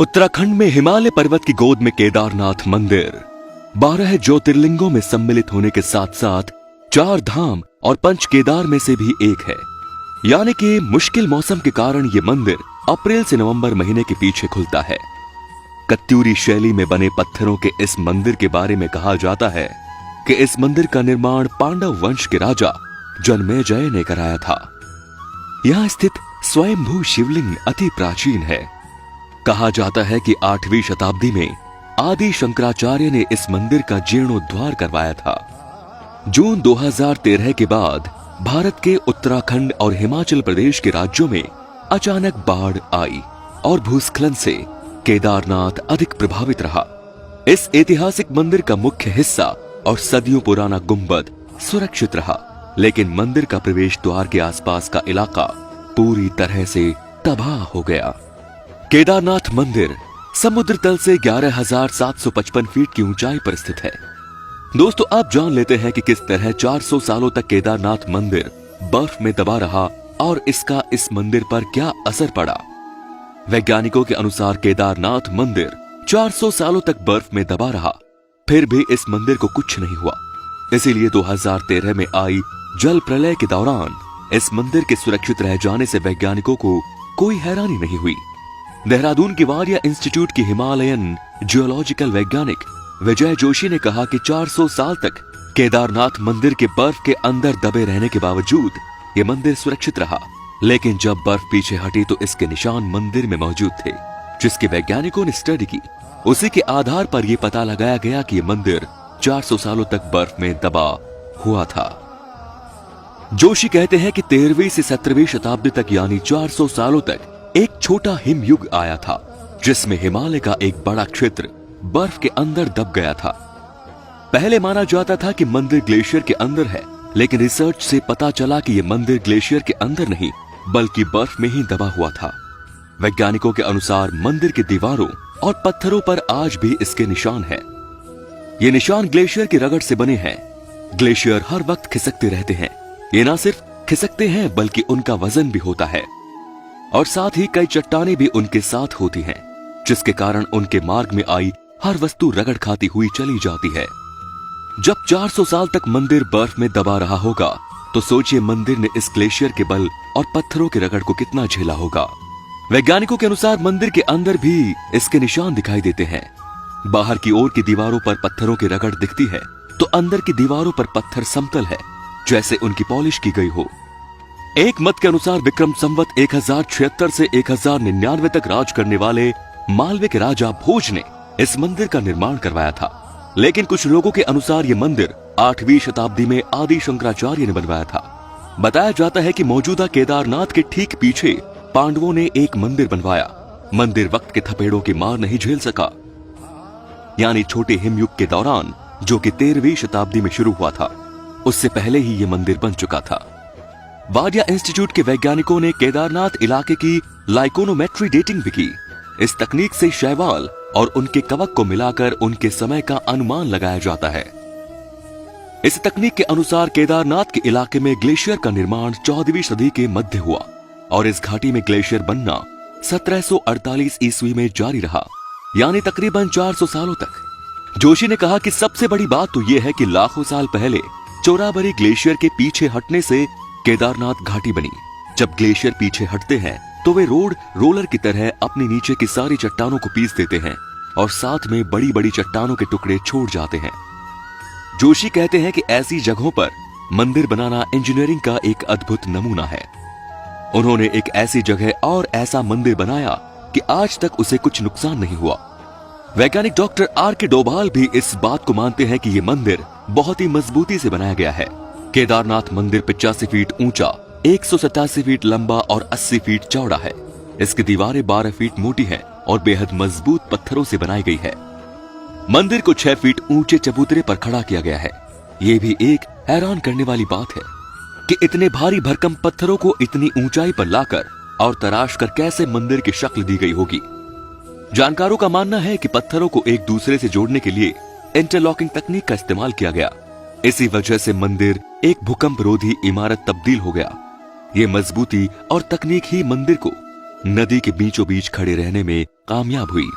उत्तराखंड में हिमालय पर्वत की गोद में केदारनाथ मंदिर 12 ज्योतिर्लिंगों में सम्मिलित होने के साथ साथ 4 धाम और 5 केदार में से भी एक है। यानी कि मुश्किल मौसम के कारण ये मंदिर अप्रैल से नवंबर महीने के पीछे खुलता है। कत्यूरी शैली में बने पत्थरों के इस मंदिर के बारे में कहा जाता है कि इस मंदिर का निर्माण पांडव वंश के राजा जन्मेजय ने कराया था। यहां स्थित स्वयंभू शिवलिंग अति प्राचीन है। कहा जाता है कि 8वीं शताब्दी में आदि शंकराचार्य ने इस मंदिर का जीर्णोद्धार करवाया था। जून 2013 के बाद भारत के उत्तराखंड और हिमाचल प्रदेश के राज्यों में अचानक बाढ़ आई और भूस्खलन से केदारनाथ अधिक प्रभावित रहा। इस ऐतिहासिक मंदिर का मुख्य हिस्सा और सदियों पुराना गुंबद सुरक्षित रहा, लेकिन मंदिर का प्रवेश द्वार के आसपास का इलाका पूरी तरह से तबाह हो गया। केदारनाथ मंदिर समुद्र तल से 11,755 फीट की ऊंचाई पर स्थित है। दोस्तों, आप जान लेते हैं कि किस तरह 400 सालों तक केदारनाथ मंदिर बर्फ में दबा रहा और इसका इस मंदिर पर क्या असर पड़ा। वैज्ञानिकों के अनुसार केदारनाथ मंदिर 400 सालों तक बर्फ में दबा रहा, फिर भी इस मंदिर को कुछ नहीं हुआ। इसीलिए 2013 में आई जल प्रलय के दौरान इस मंदिर के सुरक्षित रह जाने से वैज्ञानिकों को कोई हैरानी नहीं हुई। देहरादून के वारिया इंस्टीट्यूट की हिमालयन जियोलॉजिकल वैज्ञानिक विजय जोशी ने कहा कि 400 साल तक केदारनाथ मंदिर के बर्फ के अंदर दबे रहने के बावजूद ये मंदिर सुरक्षित रहा, लेकिन जब बर्फ पीछे हटी तो इसके निशान मंदिर में मौजूद थे, जिसके वैज्ञानिकों ने स्टडी की। उसी के आधार पर यह पता लगाया गया कि यह मंदिर 400 सालों तक बर्फ में दबा हुआ था। जोशी कहते हैं कि 13वीं से 17वीं शताब्दी तक यानी 400 सालों तक एक छोटा हिमयुग आया था, जिसमें हिमालय का एक बड़ा क्षेत्र बर्फ के अंदर दब गया था। पहले माना जाता था कि मंदिर ग्लेशियर के अंदर है, लेकिन रिसर्च से पता चला कि यह मंदिर ग्लेशियर के अंदर नहीं बल्कि बर्फ में ही दबा हुआ था। वैज्ञानिकों के अनुसार मंदिर की दीवारों और पत्थरों पर आज भी इसके निशान हैं। ये निशान ग्लेशियर की रगड़ से बने हैं। ग्लेशियर हर वक्त खिसकते रहते हैं। ये ना सिर्फ खिसकते हैं बल्कि उनका वजन भी होता है और साथ ही कई चट्टानें भी उनके साथ होती हैं, जिसके कारण उनके मार्ग में आई हर वस्तु रगड़ खाती हुई चली जाती है। जब 400 साल तक मंदिर बर्फ में दबा रहा होगा तो सोचिए मंदिर ने इस ग्लेशियर के बल और पत्थरों के रगड़ को कितना झेला होगा। वैज्ञानिकों के अनुसार मंदिर के अंदर भी इसके निशान दिखाई देते हैं। बाहर की ओर की दीवारों पर पत्थरों की रगड़ दिखती है तो अंदर की दीवारों पर पत्थर समतल है, जैसे उनकी पॉलिश की गई हो। एक मत के अनुसार विक्रम संवत 1076 से 1099 तक राज करने वाले मालवे के राजा भोज ने इस मंदिर का निर्माण करवाया था, लेकिन कुछ लोगों के अनुसार यह मंदिर 8वीं शताब्दी में आदि शंकराचार्य ने बनवाया था। बताया जाता है कि मौजूदा केदारनाथ के ठीक पीछे पांडवों ने एक मंदिर बनवाया। मंदिर वक्त के थपेड़ों की मार नहीं झेल सका, यानी छोटे हिमयुग के दौरान, जो कि 13वीं शताब्दी में शुरू हुआ था, उससे पहले ही यह मंदिर बन चुका था। वाडिया इंस्टीट्यूट के वैज्ञानिकों ने केदारनाथ इलाके की लाइकोनोमेट्री डेटिंग भी की। इस तकनीक से शैवाल और उनके कवक को मिलाकर उनके समय का अनुमान लगाया जाता है। इस तकनीक के अनुसार केदारनाथ के इलाके में ग्लेशियर का निर्माण 14वीं सदी के मध्य हुआ और इस घाटी में ग्लेशियर बनना 1748 ईस्वी में जारी रहा, यानी तकरीबन 400 सालों तक। जोशी ने कहा कि सबसे बड़ी बात तो यह है कि लाखों साल पहले चोराबरी ग्लेशियर के पीछे हटने से केदारनाथ घाटी बनी। जब ग्लेशियर पीछे हटते हैं तो वे रोलर की तरह अपनी नीचे की सारी चट्टानों को पीस देते हैं और साथ में बड़ी बड़ी चट्टानों के टुकड़े छोड़ जाते हैं। जोशी कहते हैं कि ऐसी जगहों पर मंदिर बनाना इंजीनियरिंग का एक अद्भुत नमूना है। उन्होंने एक ऐसी जगह और ऐसा मंदिर बनाया कि आज तक उसे कुछ नुकसान नहीं हुआ। वैज्ञानिक डॉक्टर आर के डोभाल भी इस बात को मानते हैं कि यह मंदिर बहुत ही मजबूती से बनाया गया है। केदारनाथ मंदिर 85 फीट ऊंचा, 187 फीट लंबा और 80 फीट चौड़ा है। इसकी दीवारें 12 फीट मोटी हैं और बेहद मजबूत पत्थरों से बनाई गई है। मंदिर को 6 फीट ऊंचे चबूतरे पर खड़ा किया गया है। यह भी एक हैरान करने वाली बात है कि इतने भारी भरकम पत्थरों को इतनी ऊंचाई पर लाकर और तराश कर कैसे मंदिर की शक्ल दी गई होगी। जानकारों का मानना है कि पत्थरों को एक दूसरे से जोड़ने के लिए इंटरलॉकिंग तकनीक का इस्तेमाल किया गया। इसी वजह से मंदिर एक भूकंप रोधी इमारत तब्दील हो गया। ये मजबूती और तकनीक ही मंदिर को नदी के बीचों बीच खड़े रहने में कामयाब हुई।